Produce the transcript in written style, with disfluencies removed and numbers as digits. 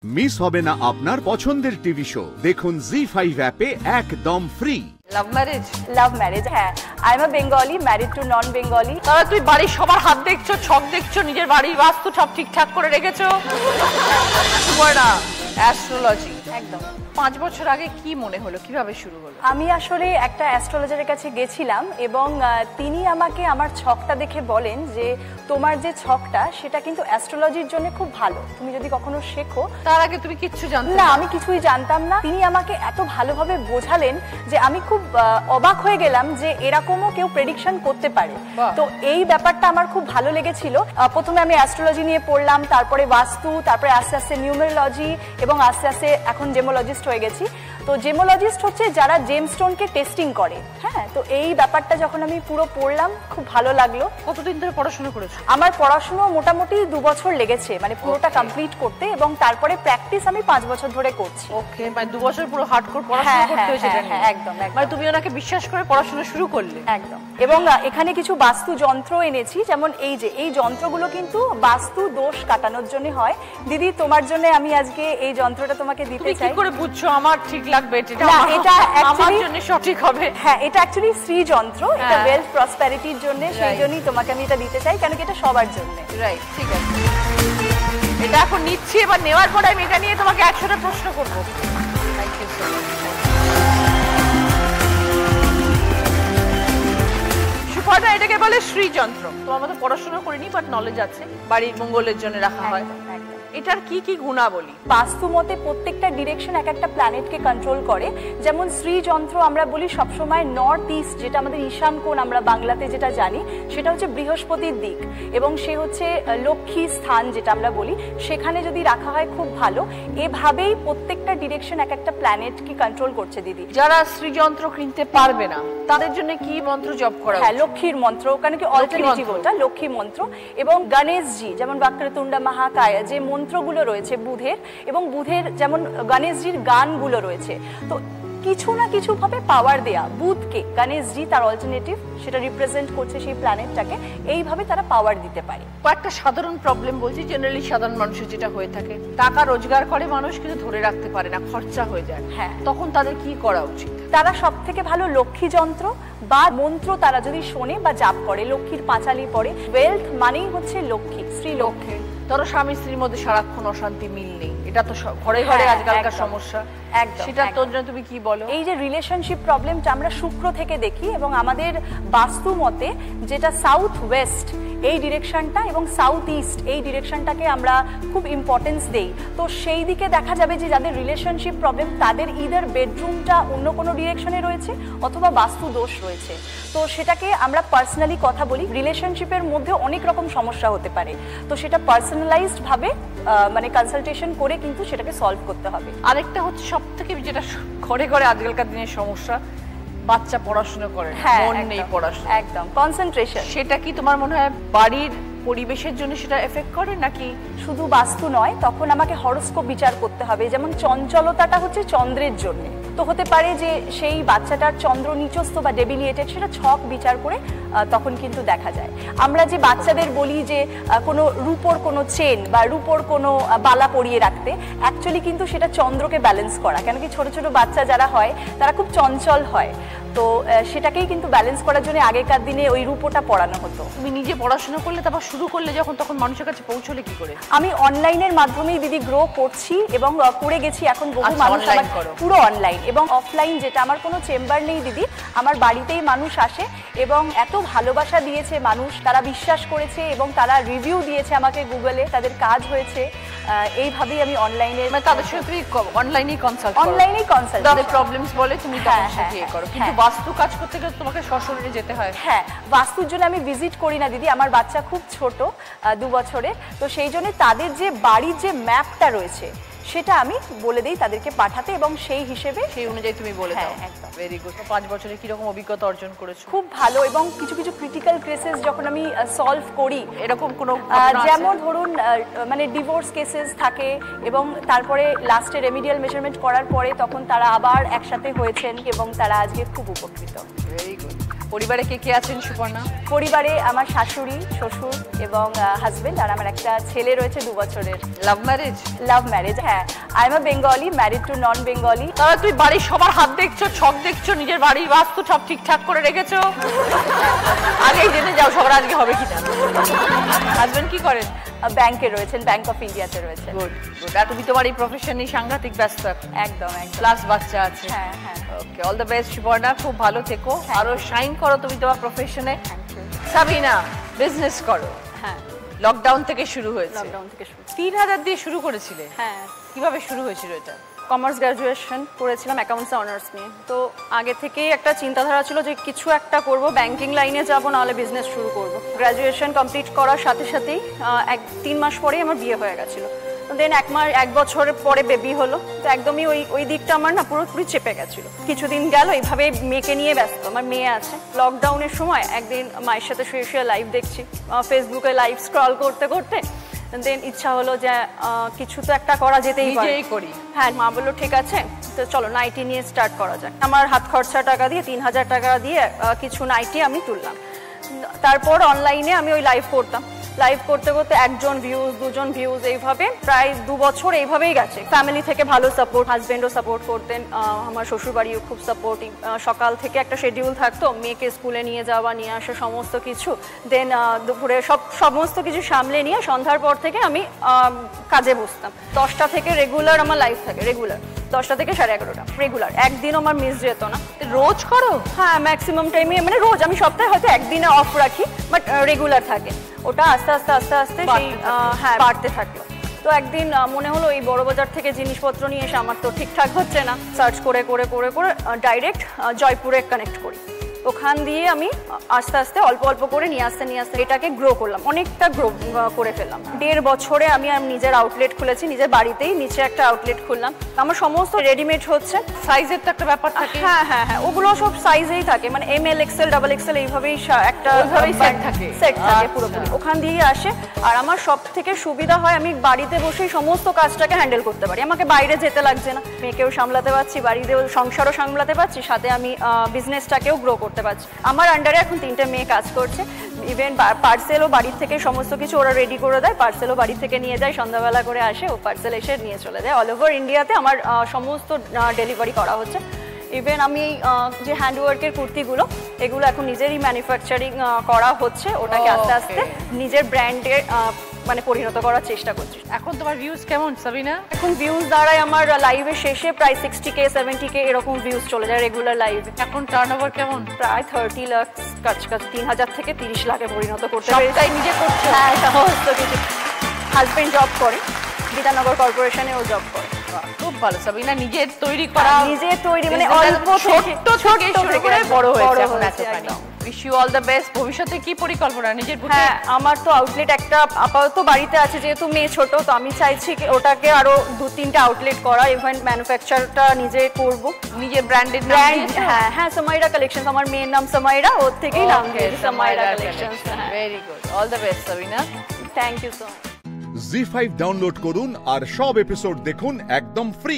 Miss হবে না আপনার পছন্দের টিভি শো দেখুন জি5 অ্যাপে একদম free. Love marriage? Love marriage, হ্যাঁ। I am a Bengali, married to non Bengali. তাহলে তুই বাড়ির সবার হাত দেখছো, ছক দেখছো, নিজের বাড়ির বাস্তু সব ঠিকঠাক করে রেখেছো? না, অ্যাস্ট্রোলজি একদম। 5 বছর আগে কি মনে হলো, কিভাবে শুরু হলো? আমি আসলে একটা অ্যাস্ট্রোলজারের কাছে গেছিলাম এবং তিনি আমাকে আমার ছকটা দেখে বলেন যে তোমার যে ছকটা সেটা কিন্তু অ্যাস্ট্রোলজির জন্য খুব ভালো, তুমি যদি কখনো শেখো। তার আগে তুমি কিচ্ছু জানতে না? আমি কিছুই জানতাম না। তিনি আমাকে এত ভালোভাবে বোঝালেন যে আমি খুব অবাক হয়ে গেলাম যে এরকমও কেউ প্রেডিকশন করতে পারে। তো এই ব্যাপারটা আমার খুব ভালো লেগেছিল। প্রথমে আমি অ্যাস্ট্রোলজি নিয়ে পড়লাম, তারপরে বাস্তু, তারপরে আস্তে আস্তে নিউমেরোলজি এবং আস্তে আস্তে এখন জেমোলজিস্ট হয়ে গেছি। তো জেমোলজিস্ট হচ্ছে যারা জেমস্টোনকে টেস্টিং করে। হ্যাঁ, তো এই ব্যাপারটা যখন আমি পুরো পড়লাম খুব ভালো লাগলো। কতদিন ধরে পড়াশোনা করেছো? আমার পড়াশোনা মোটামুটি 2 বছর লেগেছে, মানে পুরোটা কমপ্লিট করতে, এবং তারপরে প্র্যাকটিস আমি 5 বছর ধরে করছি। ওকে, মানে 2 বছর পুরো হার্ডকোর পড়াশোনা করতে হয়েছে। হ্যাঁ, একদম। মানে তুমি ওনাকে বিশ্বাস করে পড়াশোনা শুরু করলে? একদম। এবং এখানে কিছু বাস্তু যন্ত্র এনেছি, যেমন এই যন্ত্রগুলো কিন্তু বাস্তু দোষ কাটানোর জন্য হয়। দিদি, তোমার জন্য আমি আজকে এই যন্ত্রটা তোমাকে দিতে চাই। কি করে বুঝছো আমার ঠিক লাগবে? এটা আমার জন্য সঠিক হবে? হ্যাঁ, এটা অ্যাকচুয়ালি শ্রী যন্ত্র, এটা ওয়েলথ প্রসপেরিটির জন্য, সেই জন্যই তোমাকে আমি এটা দিতে চাই, কারণ এটা সবার জন্য। রাইট, ঠিক আছে। এটা এখন নিচ্ছি, এবার নেওয়ার পরে আমি এটা নিয়ে তোমাকে 100টা প্রশ্ন করবো। Thank you so much. Suparna, এটাকে বলে শ্রী যন্ত্র। তোমার মতো পড়াশোনা করিনি, বাট নলেজ আছে। বাড়ির মঙ্গলের জন্য রাখা হয়। এটার কি কি গুণাবলী? বাস্তু মতে প্রত্যেকটা ডিরেকশন এক একটা প্ল্যানেটকে কন্ট্রোল করে। যেমন শ্রী যন্ত্র আমরা বলি সবসময় নর্থ ইস্ট, যেটা আমাদের ঈশান কোণ আমরা বাংলাতে যেটা জানি, সেটা হচ্ছে বৃহস্পতির দিক, এবং সে হচ্ছে লক্ষ্মী স্থান যেটা আমরা বলি, সেখানে যদি রাখা হয় খুব ভালো। এভাবেই প্রত্যেকটা ডিরেকশন এক একটা প্ল্যানেটকে কন্ট্রোল করছে। দিদি, যারা শ্রী যন্ত্র কিনতে পারবে না তাদের জন্য কি মন্ত্র জপ করা? হ্যাঁ, লক্ষ্মীর মন্ত্র, কারণ কি অল্টারনেটিভ ওটা লক্ষ্মী মন্ত্র। এবং গণেশজি, যেমন বক্রতুণ্ড মহাকায় যে মন্ত্রগুলো রয়েছে বুধের, এবং বুধের যেমন গণেশজির গানগুলো রয়েছে, তো কিছু না কিছু ভাবে পাওয়ার দেয়া বুধকে, গণেশজি তার অল্টারনেটিভ, সেটা রিপ্রেজেন্ট করছে সেই প্ল্যানেটটাকে, এইভাবে তারা পাওয়ার দিতে পারে। কয়েকটা সাধারণ প্রবলেম বলছি, জেনারেলি সাধারণ মানুষের যেটা হয়ে থাকে, টাকা রোজগার করে মানুষ কিন্তু ধরে রাখতে পারে না, খরচা হয়ে যায়। হ্যাঁ, তখন তাদের কি করা উচিত? তারা সব থেকে ভালো লক্ষ্মী যন্ত্র বা মন্ত্র তারা যদি শোনে বা জাপ করে, লক্ষ্মীর পাঁচালি পড়ে। ওয়েলথ মানেই হচ্ছে লক্ষ্মী, শ্রী লক্ষ্মী। ধরো স্বামী স্ত্রীর মধ্যে সারাক্ষণ অশান্তি, মিল নেই, এটা তো ঘরে ঘরে আজকালকার সমস্যা। সেটা তোর জন্য তুমি কি বলো? এই যে রিলেশনশিপ প্রবলেমটা আমরা শুক্র থেকে দেখি, এবং আমাদের বাস্তু মতে যেটা সাউথ ওয়েস্ট এই ডিরেকশনটা এবং সাউথ ইস্ট এই ডিরেকশনটাকে আমরা খুব ইম্পর্টেন্স দেই। তো সেই দিকে দেখা যাবে যে যাদের রিলেশনশিপ প্রবলেম তাদের ইদার বেডরুমটা অন্য কোনো ডিরেকশনে রয়েছে অথবা বাস্তু দোষ রয়েছে। তো সেটাকে আমরা পার্সোনালি কথা বলি, রিলেশনশিপের মধ্যে অনেক রকম সমস্যা হতে পারে, তো সেটা পার্সোনালাইজড ভাবে মানে কনসালটেশন করে কিন্তু সেটাকে সলভ করতে হবে। আরেকটা হচ্ছে সব থেকে যেটা ঘরে ঘরে আজকালকার দিনের সমস্যা, বাচ্চা পড়াশোনা করে না, মন নেই পড়াশোনা, একদম কনসেন্ট্রেশন। সেটা কি তোমার মনে হয় বাড়ির পরিবেশের জন্য সেটা এফেক্ট করে, নাকি শুধু বাস্তু নয়, তখন আমাকে হরোস্কোপ বিচার করতে হবে। যেমন চঞ্চলতাটা হচ্ছে চন্দ্রের জন্য, তো হতে পারে যে সেই বাচ্চাটার চন্দ্র নিচস্থ বা ডেবিলিয়েটেড, সেটা ছক বিচার করে তখন কিন্তু দেখা যায়। আমরা যে বাচ্চাদের বলি যে কোনো রূপোর কোনো চেন বা রূপোর কোনো বালা পরিয়ে রাখতে, অ্যাকচুয়ালি কিন্তু সেটা চন্দ্রকে ব্যালেন্স করা, কেন কি ছোট ছোট বাচ্চা যারা হয় তারা খুব চঞ্চল হয়, তো সেটাকেই কিন্তু ব্যালেন্স করার জন্য আগেকার দিনে ওই রূপোটা পড়ানো হতো। তুমি নিজে পড়াশোনা করলে, তারপর শুরু করলে যখন, তখন মানুষের কাছে পৌঁছলে কি করে? আমি অনলাইনের মাধ্যমেই দিদি গ্রো করছি এবং করে গেছি। এখন বহু মানুষ পুরো অনলাইন এবং অফলাইন, যেটা আমার কোনো চেম্বার নেই দিদি, আমার বাড়িতেই মানুষ আসে এবং এত ভালোবাসা দিয়েছে মানুষ, তারা বিশ্বাস করেছে এবং তারা রিভিউ দিয়েছে আমাকে গুগলে, তাদের কাজ হয়েছে। এইভাবেই আমি অনলাইনে, মানে তাদের সাথে তুমি অনলাইনেই কনসাল্ট করো? অনলাইনেই কনসাল্ট, তাদের প্রবলেমস বলে তুমি তাদের সাথে ইয়ে করো। কিন্তু বাস্তু কাজ করতে গেলে তোমাকে সশরীরে যেতে হয়। হ্যাঁ, বাস্তুর জন্য আমি ভিজিট করি না দিদি, আমার বাচ্চা খুব ছোট, 2 বছরের, তো সেই জন্য তাদের যে বাড়ির যে ম্যাপটা রয়েছে সেটা আমি বলে দিই তাদেরকে পাঠাতে, এবং সেই হিসেবে সেই অনুযায়ী তুমি বলে দাও। একদম। Very good. 5 বছরে কি রকম অভিজ্ঞতা অর্জন করেছো? খুব ভালো, এবং কিছু কিছু ক্রিটিক্যাল কেসেস যখন আমি সলভ করি, এরকম কোনো যেমন ধরুন মানে ডিভোর্স কেসেস থাকে, এবং তারপরে লাস্টে রেমিডিয়াল মেজারমেন্ট করার পরে তখন তারা আবার একসাথে হয়েছেন এবং তারা আজকে খুব উপকৃত। Very good. পরিবারে কে কে আছেন সুপর্ণা? পরিবারে আমার শাশুড়ি, শ্বশুর এবং হাজবেন্ড, আর আমার একটা ছেলে রয়েছে 2 বছরের। লাভ ম্যারেজ? লাভ ম্যারেজ, হ্যাঁ। I am a Bengali, married to non Bengali. তাহলে তুই বাড়ির সবার হাত দেখছো, ছক দেখছো, নিজের বাড়ির বাস্তু সব ঠিকঠাক করে রেখেছো? আগেই জেনে যাও সবার আজকে হবে কিনা। হাজবেন্ড কি করেন? ব্যাংকে রয়েছেন, ব্যাংক অফ ইন্ডিয়াতে রয়েছেন। Good good. আর তুমি তোমার এই প্রফেশনে সাংঘাতিক ব্যস্ত। একদম একদম। প্লাস বাচ্চা আছে। হ্যাঁ হ্যাঁ। ওকে, অল দ্য বেস্ট সুপর্ণা, খুব ভালো থেকো, আরো শাইন করো তুমি তোমার প্রফেশনে। Thank you. সাবিনা, বিজনেস করো। হ্যাঁ, লকডাউন থেকে শুরু হয়েছে। লকডাউন থেকে শুরু। 3000 দিয়ে শুরু করেছিলে? হ্যাঁ। কিভাবে শুরু হয়েছিল এটা? কমার্স গ্র্যাজুয়েশন করেছিলাম অ্যাকাউন্টসে অনার্স নিয়ে। তো আগে থেকেই একটা চিন্তাধারা ছিল যে কিছু একটা করব, ব্যাংকিং লাইনে যাব, নাহলে বিজনেস শুরু করব। গ্র্যাজুয়েশন কমপ্লিট করার সাথে সাথেই 3 মাস পরেই আমার বিয়ে হয়ে গেছিলো। দেন 1 বছর পরে বেবি হলো। তো একদমই ওই দিকটা আমার না পুরোপুরি চেপে গেছিলো। কিছুদিন গেল এইভাবে মেয়েকে নিয়ে ব্যস্ত। আমার মেয়ে আছে। লকডাউনের সময় একদিন মায়ের সাথে শুয়ে শুয়ে লাইভ দেখছি, ফেসবুকে লাইভ স্ক্রল করতে করতে দেন ইচ্ছা হলো যে কিছু তো একটা করা যেতেই পারে, নিজেই করি। হ্যাঁ, মা বললো ঠিক আছে, তো চলো নাইটি নিয়ে স্টার্ট করা যাক। আমার হাত খরচা টাকা দিয়ে 3000 টাকা দিয়ে কিছু নাইটি আমি তুললাম। তারপর অনলাইনে আমি ওই লাইভ করতাম। লাইভ করতে করতে 1 জন ভিউজ, 2 জন ভিউজ, এইভাবে প্রায় 2 বছর এইভাবেই গেছে। ফ্যামিলি থেকে ভালো সাপোর্ট, হাজবেন্ডও সাপোর্ট করতেন, আমার শ্বশুরবাড়িও খুব সাপোর্টিভ। সকাল থেকে একটা শিডিউল থাকতো, মেয়েকে স্কুলে নিয়ে যাওয়া, নিয়ে আসা, সমস্ত কিছু। দেন দুপুরে সমস্ত কিছু সামলে নিয়ে সন্ধ্যার পর থেকে আমি কাজে বসতাম। 10টা থেকে রেগুলার আমার লাইভ থাকে, রেগুলার 10টা থেকে 11:30 রেগুলার। একদিনও আমার মিস যেত না। রোজ করো? হ্যাঁ, ম্যাক্সিমাম টাইমে, মানে রোজ, আমি সপ্তাহে হয়তো একদিনে অফ রাখি, বাট রেগুলার থাকে। ওটা আস্তে আস্তে আস্তে আস্তে সেই হ্যাঁ বাড়তে থাকলো। তো একদিন মনে হলো এই বড়বাজার থেকে জিনিসপত্র নিয়ে এসে আমার তো ঠিকঠাক হচ্ছে না। সার্চ করে করে করে করে ডাইরেক্ট জয়পুরে কানেক্ট করি। ওখান দিয়ে আমি আস্তে আস্তে অল্প অল্প করে নিয়ে আসতে এটাকে গ্রো করলাম, অনেকটা গ্রো করে ফেললাম। 1.5 বছরে আমি নিজের আউটলেট খুলেছি, নিজের বাড়িতেই নিচে একটা আউটলেট খুললাম। আমার সমস্ত রেডিমেড হচ্ছে। সাইজের তো একটা ব্যাপার থাকে। হ্যাঁ হ্যাঁ হ্যাঁ, ওগুলো সব সাইজেই থাকে, মানে ML, XL, XXL এইভাবেই একটা সেট থাকে। সেট থাকে পুরোপুরি, ওখান দিয়েই আসে। আর আমার সব থেকে সুবিধা হয় আমি বাড়িতে বসেই সমস্ত কাজটাকে হ্যান্ডেল করতে পারি। আমাকে বাইরে যেতে লাগছে না, মেয়েকেও সামলাতে পারছি, বাড়িতেও সংসারও সামলাতে পারছি, সাথে আমি বিজনেসটাকেও গ্রো করতে পারছি। আমার আন্ডারে এখন 3টে মেয়ে কাজ করছে। ইভেন পার্সেলও বাড়ির থেকে সমস্ত কিছু ওরা রেডি করে দেয়, পার্সেলও বাড়ি থেকে নিয়ে যায়, সন্ধ্যাবেলা করে আসে, ও পার্সেল এসে নিয়ে চলে যায়। অল ওভার ইন্ডিয়াতে আমার সমস্ত ডেলিভারি করা হচ্ছে। ইভেন আমি যে হ্যান্ডওয়ার্কের কুর্তিগুলো, এগুলো এখন নিজেরই ম্যানুফ্যাকচারিং করা হচ্ছে, ওটাকে আস্তে আস্তে নিজের ব্র্যান্ডের মানে পরিণত করার চেষ্টা করছি। এখন তোমার ভিউজ কেমন সাবিনা? এখন ভিউজ দাঁড়ায় আমার লাইভের শেষে প্রায় 60K 70K এরকম ভিউজ চলে যায় রেগুলার লাইভে। এখন টার্নওভার কেমন? প্রায় 30 লাখ কাছাকাছি, 3000 থেকে 30 লাখে পরিণত করতে পেরেছি। সবটাই নিজে করছো? হ্যাঁ, সমস্ত কিছু। হাজবেন্ড জব করে, বিধাননগর কর্পোরেশনেও জব করে। খুব ভালো সাবিনা, নিজের তৈরি করা, নিজের তৈরি, মানে অল্প ছোট থেকে শুরু করে বড় হয়েছে এখন এতখানি। Wish you all the best. ভবিষ্যতে কি পরিকল্পনা নিজের? হ্যাঁ, আমার তো আউটলেট একটা আপাতত বাড়িতে আছে, যেহেতু মেয়ে ছোট, তো আমি চাইছি ওটাকে আরো 2-3টা আউটলেট করা, ইভেন ম্যানুফ্যাকচারটা নিজে করব, নিজের ব্র্যান্ড। হ্যাঁ হ্যাঁ, সামাইরা কালেকশন, আমার মেয়ের নাম সামাইরা, ওর থেকেই নাম দিয়েছি Samaira collection. Very good, all the best Sabina. Thank you so much. Zee five download করুন আর সব এপিসোড দেখুন একদম ফ্রি।